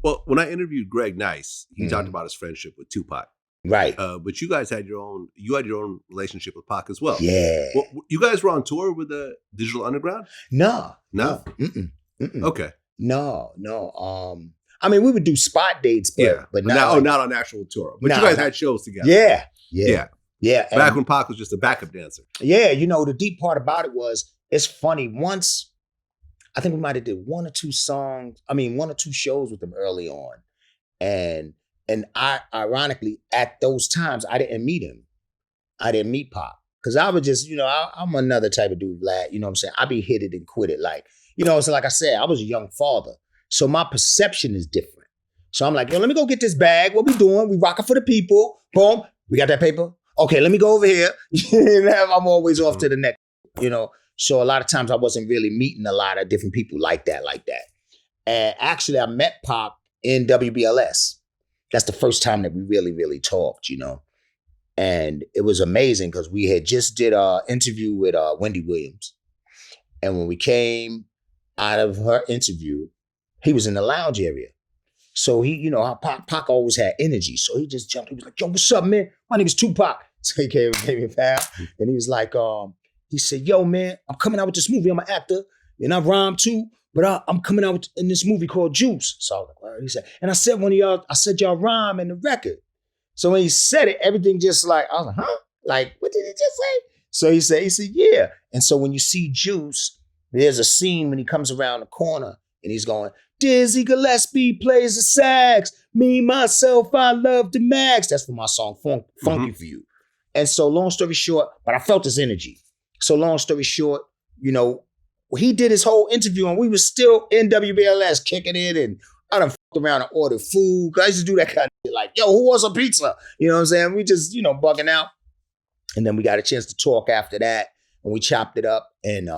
Well, when I interviewed Greg Nice, he talked about his friendship with Tupac. Right. But you guys had your own relationship with Pac as well. Yeah. Well, you guys were on tour with the Digital Underground? No. Okay. No. I mean, we would do spot dates, but not not on actual tour. But you guys had shows together. Yeah. Back when Pac was just a backup dancer. Yeah, the deep part about it was, it's funny. Once, I think we might have did one or two shows with him early on. And I, ironically, at those times, I didn't meet him. I didn't meet Pac. Because I was just, I'm another type of dude, Vlad. You know what I'm saying? I be hit it and quit it. Like, so like I said, I was a young father. So my perception is different. So I'm like, let me go get this bag. What we doing? We rocking for the people. Boom. We got that paper. Okay, let me go over here. I'm always off to the next, So a lot of times I wasn't really meeting a lot of different people like that. And actually, I met Pac in WBLS. That's the first time that we really, really talked, And it was amazing because we had just did an interview with Wendy Williams. And when we came out of her interview, he was in the lounge area. So he, Pac always had energy. So he just jumped. He was like, yo, what's up, man? My name is Tupac. So he gave me a pal. And he was like, he said, yo, man, I'm coming out with this movie. I'm an actor. And I rhyme too. But I'm coming out in this movie called Juice. So I was like, well, he said, and I said y'all rhyme in the record. So when he said it, everything just like, I was like, huh? Like, what did he just say? So he said, yeah. And so when you see Juice, there's a scene when he comes around the corner and he's going, Dizzy Gillespie plays the sax. Me, myself, I love the max. That's for my song, Funky For You. And so long story short, but I felt his energy. So long story short, he did his whole interview and we were still in WBLS kicking it, and I done fucked around and ordered food. I used to do that kind of shit, like, yo, who wants a pizza? You know what I'm saying? We just, bugging out. And then we got a chance to talk after that and we chopped it up. And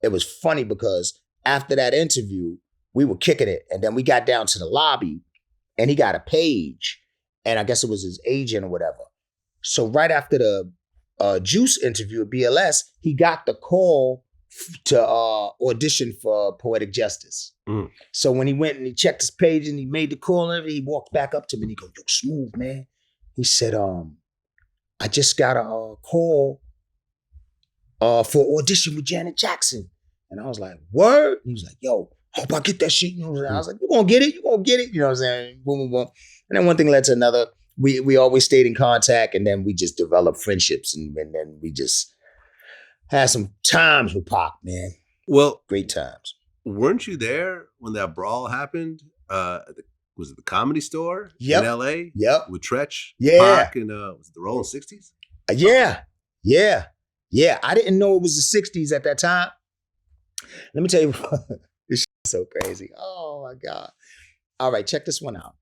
it was funny because after that interview, we were kicking it. And then we got down to the lobby and he got a page. And I guess it was his agent or whatever. So right after the Juice interview at BLS, he got the call to audition for Poetic Justice. So when he went and he checked his page and he made the call and everything, he walked back up to me and he goes, yo, Smooth, man. He said, I just got a call for audition with Janet Jackson. And I was like, word? And he was like, yo, hope I get that shit. You know what I'm saying? I was like, you gonna get it? You gonna get it? You know what I'm saying? Boom, boom, boom. And then one thing led to another. We always stayed in contact, and then we just developed friendships, and then we just had some times with Pac, man. Well, great times. Weren't you there when that brawl happened? Was it the Comedy Store in LA? Yep. With Treach? Yeah. Pac and was it the Rollin 60s? Yeah. I didn't know it was the 60s at that time. Let me tell you, this shit is so crazy. Oh my God. All right, check this one out.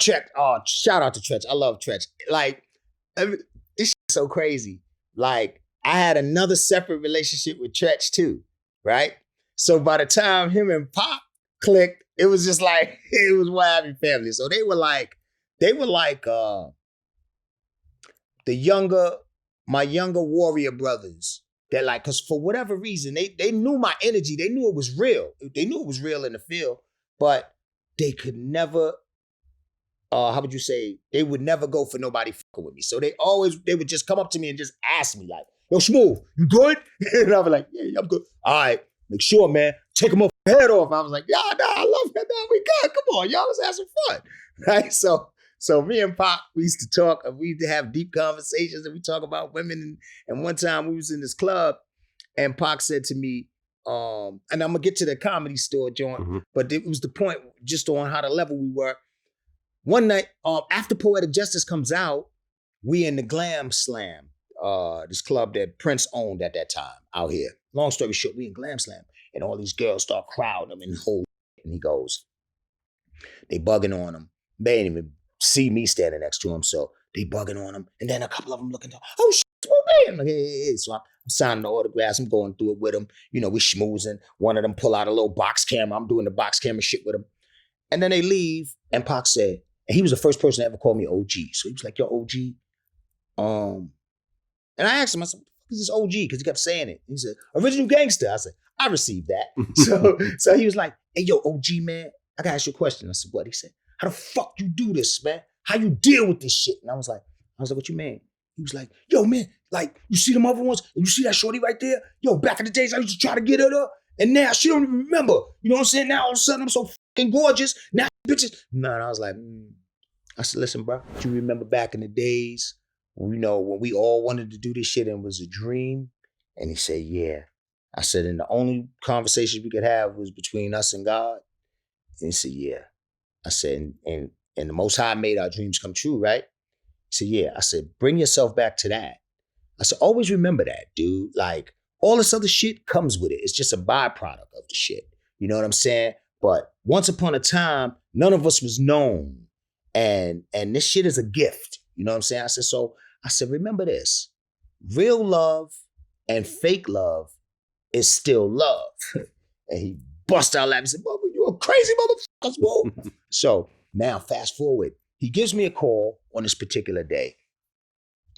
Shout out to Treach. I love Treach. Like, this shit is so crazy. Like, I had another separate relationship with Treach too, right? So by the time him and Pac clicked, it was just like, it was one happy family. So they were like my younger warrior brothers. That like, cause for whatever reason, they knew my energy. They knew it was real. They knew it was real in the field, but they could never, how would you say, they would never go for nobody fucking with me. So they would just come up to me and just ask me like, yo, Smooth, you good? And I was like, yeah, I'm good. All right, make sure, man, take him off the head off. I was like, I love that. Nah, we good. Come on, y'all, let's have some fun. Right? So me and Pac, we used to talk, and we used to have deep conversations, and we talk about women. And one time we was in this club, and Pac said to me, and I'm gonna get to the Comedy Store joint, but it was the point just on how the level we were. One night, after Poetic Justice comes out, we in the Glam Slam, this club that Prince owned at that time out here. Long story short, we in Glam Slam, and all these girls start crowding him and whole. And he goes, they bugging on him. They ain't even see me standing next to him, so they bugging on him. And then a couple of them looking down, oh shit, I'm like, hey. So I'm signing the autographs, I'm going through it with him. We schmoozing. One of them pull out a little box camera. I'm doing the box camera shit with him. And then they leave, and Pac said, and he was the first person to ever call me OG. So he was like, yo, OG. And I asked him, I said, what the fuck is this OG? Because he kept saying it. He said, original gangster. I said, I received that. So he was like, hey, yo, OG, man, I gotta ask you a question. I said, what? He said, how the fuck you do this, man? How you deal with this shit? And I was like, what you mean? He was like, yo, man, like, you see them other ones? And you see that shorty right there? Yo, back in the days, I used to try to get her up. And now she don't even remember. You know what I'm saying? Now all of a sudden I'm so fucking gorgeous. Now bitches. No, and I was like, I said, listen, bro, do you remember back in the days, when we all wanted to do this shit and it was a dream? And he said, yeah. I said, and the only conversation we could have was between us and God. And he said, yeah. I said, and the Most High made our dreams come true, right? He said, yeah. I said, bring yourself back to that. I said, always remember that, dude. Like, all this other shit comes with it. It's just a byproduct of the shit. You know what I'm saying? But once upon a time, none of us was known. And this shit is a gift. You know what I'm saying? I said, remember this. Real love and fake love is still love. And he bust out laughing and said, Bubba, you a crazy motherfucker, bro. So now fast forward. He gives me a call on this particular day.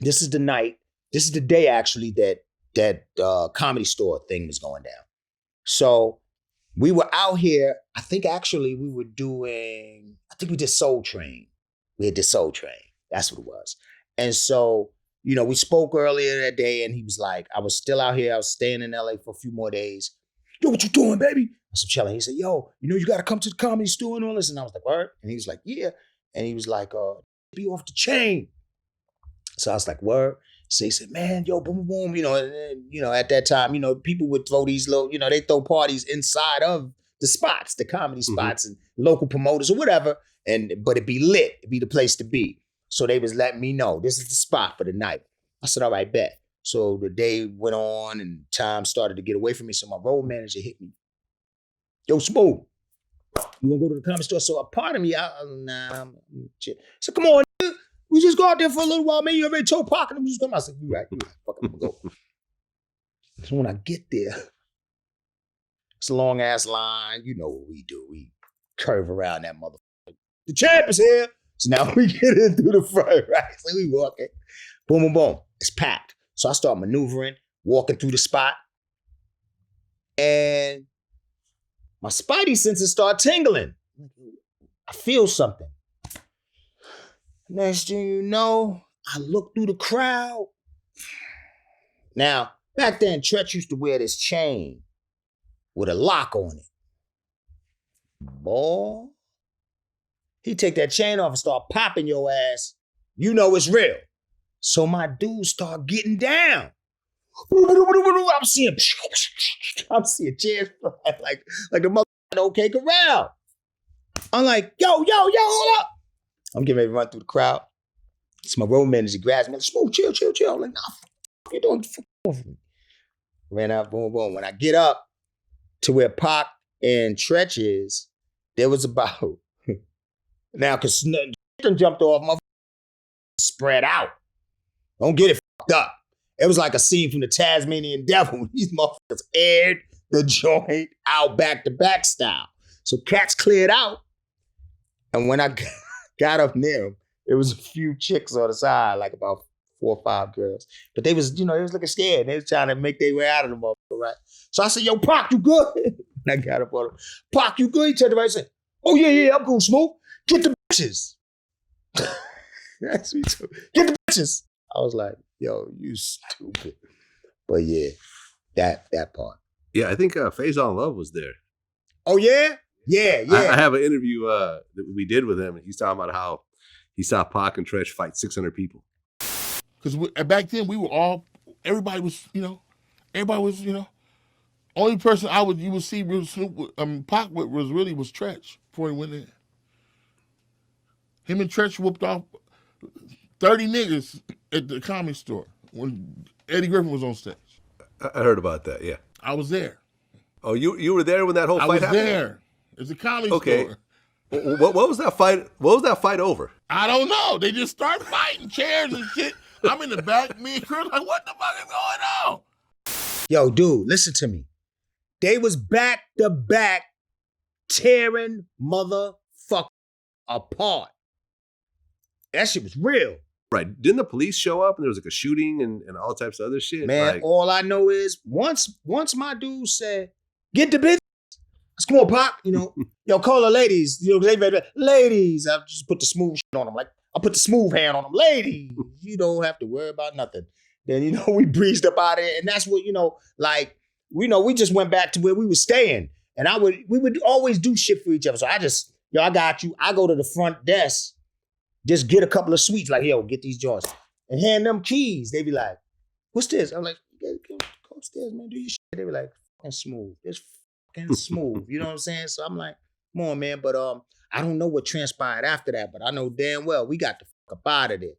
This is the night. This is the day actually that Comedy Store thing was going down. So we were out here. I think actually we did Soul Train. We had this Soul Train. That's what it was. And so, we spoke earlier that day and he was like, I was still out here. I was staying in LA for a few more days. Yo, what you doing, baby? I was chilling. He said, yo, you got to come to the Comedy Store and all this. And I was like, what? And he was like, yeah. And he was like, be off the chain. So I was like, word. So he said, man, yo, boom, boom, and at that time, people would throw these little, they throw parties inside of the spots, the comedy spots and local promoters or whatever. But it'd be lit. It'd be the place to be. So they was letting me know this is the spot for the night. I said, all right, bet. So the day went on and time started to get away from me. So my road manager hit me. Yo, Smooth, you want to go to the Comedy Store? So a part of me, I'm shit. So come on, nigga. We just go out there for a little while. Man, you already told Parker. We just come out. I said, you right. Fuck, I'm gonna go. So when I get there, it's a long ass line. You know what we do. We curve around that motherfucker. The champ is here. So now we get in through the front, right? So we walking. Boom, boom, boom. It's packed. So I start maneuvering, walking through the spot. And my spidey senses start tingling. I feel something. Next thing you know, I look through the crowd. Now, back then, Treach used to wear this chain with a lock on it. Boy, he take that chain off and start popping your ass. You know it's real. So my dudes start getting down. I'm seeing chairs fly like the motherfucking OK Corral. I'm like, yo, hold up. I'm getting ready to run through the crowd. So my road manager grabs me, like, Smooth, chill. I'm like, nah, fuck you doing? Fuck me. Ran out, boom, boom. When I get up to where Pac and Treach is, there was about, now, because done jumped off, my spread out. Don't get it fucked up. It was like a scene from the Tasmanian Devil. These motherfuckers aired the joint out back-to-back style. So cats cleared out. And when I got up near him, there was a few chicks on the side, like about 4 or 5 girls. But they was, they was looking scared. They was trying to make their way out of the motherfucker, right? So I said, yo, Pac, you good? And I got up on him. Pac, you good? He turned around and said, oh, yeah, I'm cool, Smooth. Get the bitches. That's me too. Get the bitches. I was like, yo, you stupid. But yeah, that part. Yeah, I think Faison Love was there. Oh, yeah? Yeah. I have an interview that we did with him, and he's talking about how he saw Pac and Treach fight 600 people. Because back then, we were all, everybody was, only person you would see Pac with was Treach before he went in. Him and Treach whooped off 30 niggas at the Comedy Store when Eddie Griffin was on stage. I heard about that, yeah. I was there. Oh, you were there when that whole fight happened? I was there. It's a Comedy Store. What was that fight? What was that fight over? I don't know. They just start fighting chairs and shit. I'm in the back, me and Chris, like, what the fuck is going on? Yo, dude, listen to me. They was back to back tearing motherfucker apart. That shit was real. Right. Didn't the police show up and there was like a shooting and all types of other shit? Man, all I know is once my dude said, get the bitch, Come on, Pop. Yo, call the ladies. Ladies. I just put the smooth shit on them. Like, I put the smooth hand on them. Ladies, you don't have to worry about nothing. Then, we breezed up out of there. And that's what, we just went back to where we were staying. And we would always do shit for each other. So I got you. I go to the front desk, just get a couple of sweets. Like, yo, get these joints. And hand them keys. They be like, what's this? I'm like, go upstairs, man, do your shit. They be like, fucking smooth. It's fucking smooth. You know what I'm saying? So I'm like, come on, man. But I don't know what transpired after that, but I know damn well we got the fuck up out of there.